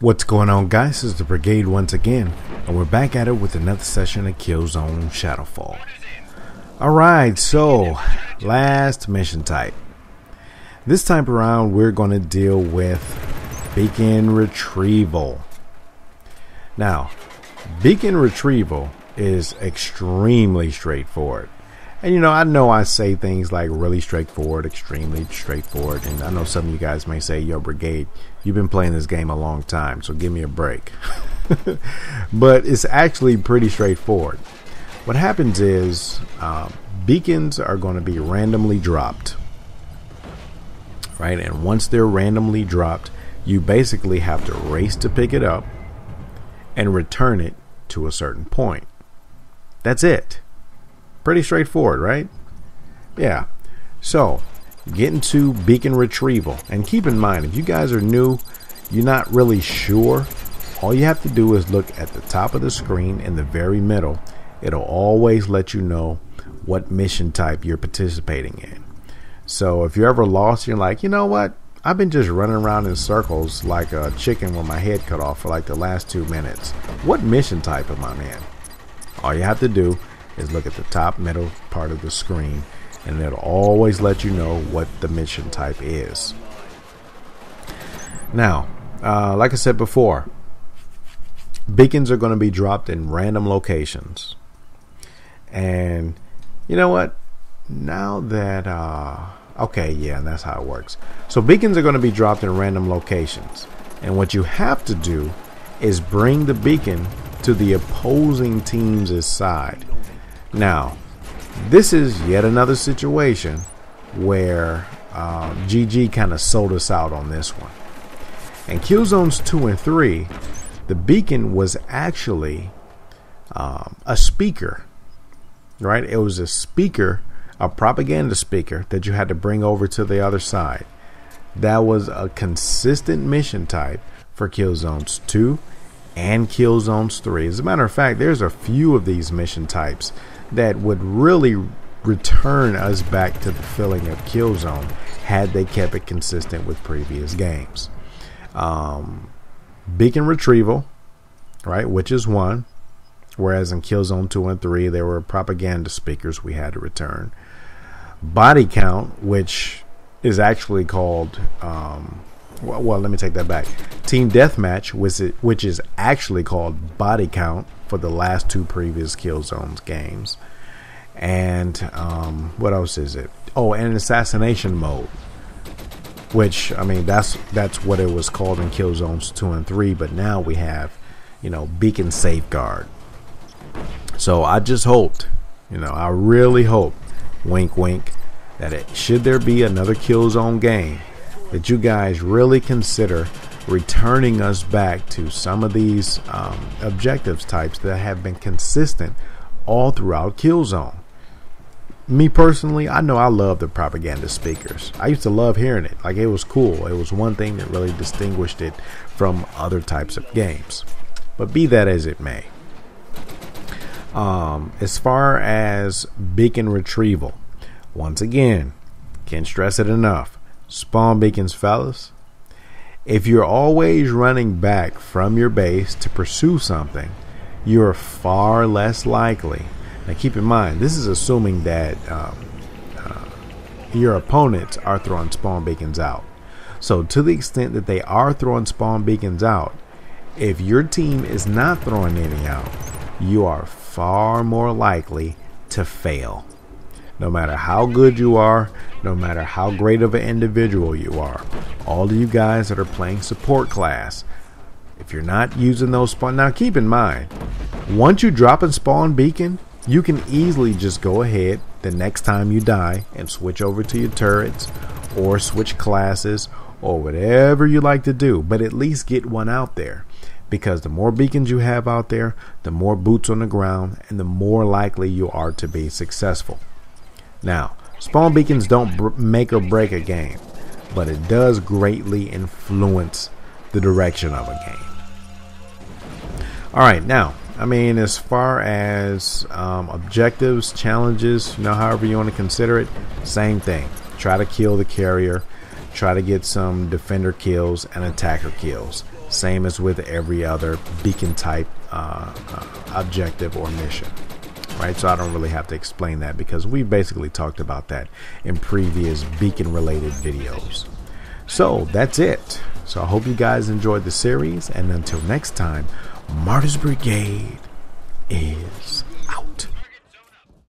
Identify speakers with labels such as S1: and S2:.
S1: What's going on, guys? This is the Brigade once again, and we're back at it with another session of Killzone Shadowfall. Alright, so last mission type. This time around we're going to deal with beacon retrieval. Now, beacon retrieval is extremely straightforward. And I know I say things like really straightforward, extremely straightforward, and I know some of you guys may say, yo, Brigade, you've been playing this game a long time, so give me a break. But it's actually pretty straightforward. What happens is beacons are going to be randomly dropped, right? And once they're randomly dropped, you basically have to race to pick it up and return it to a certain point. That's it. Pretty straightforward, right? Yeah. So, get into beacon retrieval. And keep in mind, if you guys are new, you're not really sure, all you have to do is look at the top of the screen in the very middle. It'll always let you know what mission type you're participating in. So, if you're ever lost, you're like, you know what? I've been just running around in circles like a chicken with my head cut off for like the last 2 minutes. What mission type am I in? All you have to do is look at the top middle part of the screen, and it'll always let you know what the mission type is. Now, like I said before, beacons are going to be dropped in random locations. And you know what? Now that okay, yeah, that's how it works. So beacons are going to be dropped in random locations, and what you have to do is bring the beacon to the opposing team's side. Now, this is yet another situation where GG kind of sold us out on this one. In Killzones 2 and 3, the beacon was actually a speaker, right? It was a speaker, a propaganda speaker that you had to bring over to the other side. That was a consistent mission type for Killzones 2 and Killzones 3. As a matter of fact, there's a few of these mission types that would really return us back to the feeling of Killzone had they kept it consistent with previous games. Beacon retrieval, right, which is one, whereas in Killzone 2 and 3 there were propaganda speakers we had to return. Body count, which is actually called well, let me take that back. Team Deathmatch, which is actually called Body Count for the last 2 previous Killzones games. And what else is it? Oh, and an assassination mode, which, I mean, that's what it was called in Killzones 2 and 3, but now we have, beacon safeguard. So I just hoped, I really hope, wink wink, that should there be another Killzone game, that you guys really consider returning us back to some of these objectives types that have been consistent all throughout Killzone. Me personally, I know I love the propaganda speakers. I used to love hearing it. Like, it was cool. It was one thing that really distinguished it from other types of games. But be that as it may, as far as beacon retrieval, once again, can't stress it enough. Spawn beacons, fellas. If you're always running back from your base to pursue something, you're far less likely. Now keep in mind, this is assuming that your opponents are throwing spawn beacons out. So to the extent that they are throwing spawn beacons out, if your team is not throwing any out, you are far more likely to fail. No matter how good you are, no matter how great of an individual you are, all of you guys that are playing support class, if you're not using those spawn, now keep in mind, once you drop a spawn beacon, you can easily just go ahead the next time you die and switch over to your turrets or switch classes or whatever you like to do, but at least get one out there, because the more beacons you have out there, the more boots on the ground and the more likely you are to be successful. Now, spawn beacons don't make or break a game, but it does greatly influence the direction of a game. Alright, now, I mean, as far as objectives, challenges, however you want to consider it, same thing. Try to kill the carrier. try to get some defender kills and attacker kills, same as with every other beacon type objective or mission, right? So I don't really have to explain that because we basically talked about that in previous beacon related videos. So that's it. So I hope you guys enjoyed the series, and until next time, Martyr's Brigade is